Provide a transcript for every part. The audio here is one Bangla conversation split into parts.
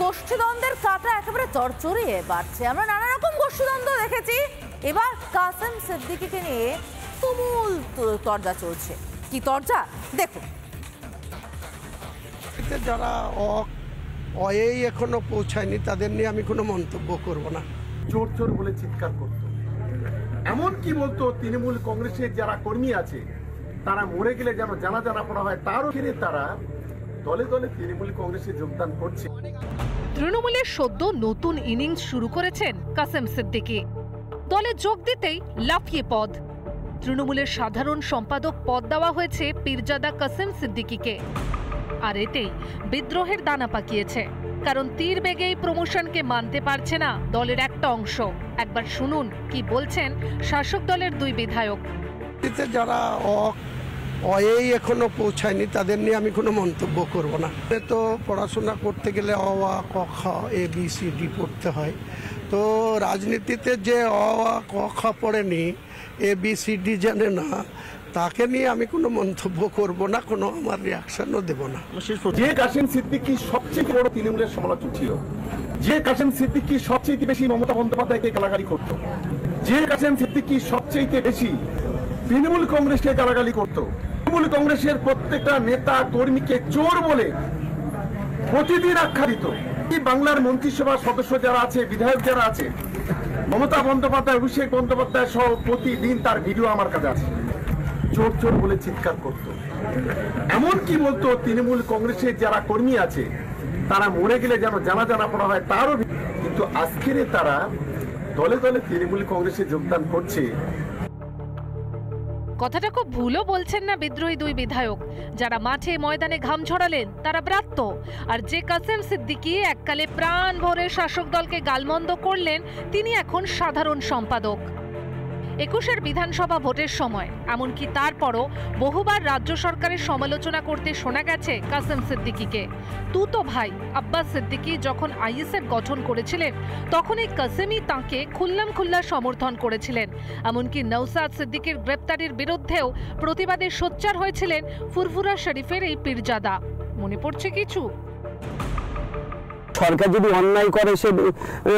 গোষ্ঠীদ্বন্দ্বের কাঁটা একেবারে চড়চড়িয়ে বাড়ছে। আমরা নানা রকম গোষ্ঠীদ্বন্দ্ব দেখেছি, এবার কাসেম সিদ্দিকীকে নিয়ে তুমুল তরজা চলছে। কি তরজা দেখুন। যারা এখনো পৌঁছায়নি তাদের নিয়ে আমি কোনো মন্তব্য করব না। চোর চোর বলে চিৎকার করত, এমন কি বলতো তৃণমূল কংগ্রেসের যারা কর্মী আছে তারা মরে গেলে যেন জানাজা না পড়া হয়, তারও ফিরে তারা দলে দলে তৃণমূল কংগ্রেসে যোগদান করছে। তৃণমূলের সদ্য নতুন ইনিংস শুরু করেছেন কাসেম সিদ্দিকী। দলে যোগ দিতেই লাফিয়ে পদ। তৃণমূলের সাধারণ সম্পাদক পদ দেওয়া হয়েছে পীরজাদা কাসেম সিদ্দিকীকে। আর এতেই বিদ্রোহের দানা পাকিয়েছে, কারণ তীর বেগেই প্রমোশনকে মানতে পারছে না দলের একটা অংশ। একবার শুনুন কি বলছেন শাসক দলের দুই বিধায়ক। যারা এখনো পৌঁছায়নি তাদের নিয়ে আমি কোনো মন্তব্য করব না। তো পড়াশোনা করতে গেলে ক খ ABCD পড়তে হয়, তো রাজনীতিতে যে ক খ পড়েনি ABCD জানে না, তাকে নিয়ে আমি কোনো মন্তব্য করব না, কোনো আমার রিয়াকশনও দেব না। যে কাসেম সিদ্দিকী সবচেয়ে বড় তৃণমূলের সমালোচক ছিল, যে কাসেম সিদ্দিকী সবচেয়ে বেশি মমতা বন্দ্যোপাধ্যায়কে গালাগালি করত, যে কাসেম সিদ্দিকী সবচেয়ে বেশি তৃণমূল কংগ্রেসকে গালাগালি করত, তৃণমূল কংগ্রেসের প্রত্যেকটা নেতা কর্মীকে চোর বলে প্রতিদিন আখ্যা দিত। এই বাংলার মন্ত্রিসভার সদস্য যারা আছে, বিধায়ক যারা আছে, মমতা বন্দ্যোপাধ্যায়, অভিষেক বন্দ্যোপাধ্যায় সহ প্রতিদিন তার ভিডিও আমার কাছে আছে। চোর চোর বলে চিৎকার করত, এমন কি বলতো তৃণমূল কংগ্রেসের যারা কর্মী আছে তারা মরে গেলে যেন জানাজা না পড়া হয়, তারও। কিন্তু আজকের তারা দলে দলে তৃণমূল কংগ্রেসে যোগদান করছে। কথাটা খুব ভুলও বলছেন না বিদ্রোহী দুই বিধায়ক। যারা মাঠে ময়দানে ঘাম ঝরালেন তারা ব্রাত্য, আর যে কাসেম সিদ্দিকী এককালে প্রাণ ভরে শাসক দলকে গালমন্দ করলেন তিনি এখন সাধারণ সম্পাদক। 21 বিধানসভা ভোটের সময় এমনকি তারপরও বহুবার রাজ্য সরকারের সমালোচনা করতে শোনা গেছে কাসেম সিদ্দিকীকে। তুতো ভাই আব্বাস সিদ্দিকী যখন ISF গঠন করেছিলেন তখন এই কাসেমই তাঁকে খুল্লা সমর্থন করেছিলেন। এমনকি নওসাদ সিদ্দিকীর গ্রেপ্তারির বিরুদ্ধেও প্রতিবাদে সোচ্চার হয়েছিলেন ফুরফুরা শরীফের এই পীরজাদা। মনে পড়ছে কিছু? সরকার যদি অন্যায় করে সে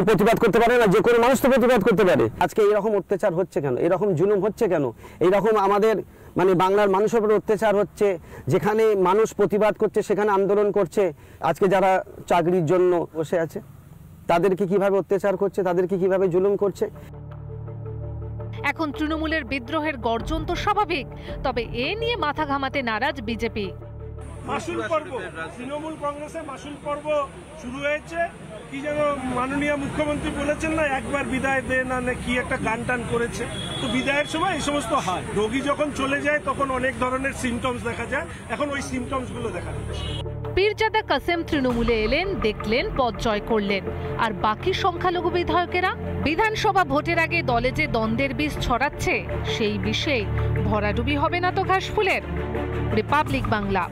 প্রতিবাদ করতে পারে না, যে কোনো মানুষ তো প্রতিবাদ করতে পারে। আজকে এইরকম অত্যাচার হচ্ছে কেন, এরকম জুলুম হচ্ছে কেন, এইরকম আমাদের বাংলার মানুষের উপর অত্যাচার হচ্ছে, যেখানে মানুষ প্রতিবাদ করছে সেখানে আন্দোলন করছে। আজকে যারা চাকরির জন্য বসে আছে তাদেরকে কিভাবে অত্যাচার করছে, তাদেরকে কিভাবে জুলুম করছে। এখন তৃণমূলের বিদ্রোহের গর্জন তো স্বাভাবিক, তবে এ নিয়ে মাথা ঘামাতে নারাজ বিজেপি। মাসুল পর্ব, তৃণমূল কংগ্রেসে মাসুল পর্ব শুরু হয়েছে। কি যেন মাননীয় মুখ্যমন্ত্রী বলেছেন না, একবার বিদায় দে না, কি একটা গান টান করেছে। তো বিদায়ের সময় এই সমস্ত হয়, রোগী যখন চলে যায় তখন অনেক ধরনের সিমটমস দেখা যায়, এখন ওই সিমটমস গুলো দেখা যাচ্ছে। পীরজাদা কাসেম তৃণমূলে এলেন, দেখলেন, পদ জয় করলেন। আর বাকি সংখ্যালঘু বিধায়কেরা বিধানসভা ভোটের আগে দলে যে দ্বন্দ্বের বীজ ছড়াচ্ছে সেই বিষয়ে ভরাডুবি হবে না তো ঘাসফুলের। রিপাবলিক বাংলা।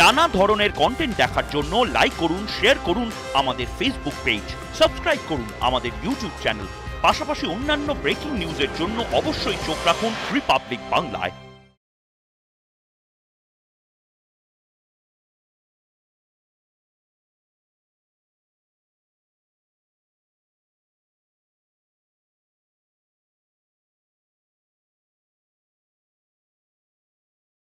নানা ধরনের কন্টেন্ট দেখার জন্য লাইক করুন, শেয়ার করুন আমাদের ফেসবুক পেজ, সাবস্ক্রাইব করুন আমাদের ইউটিউব চ্যানেল। পাশাপাশি অন্যান্য ব্রেকিং নিউজের জন্য অবশ্যই চোখ রাখুন রিপাবলিক বাংলায়।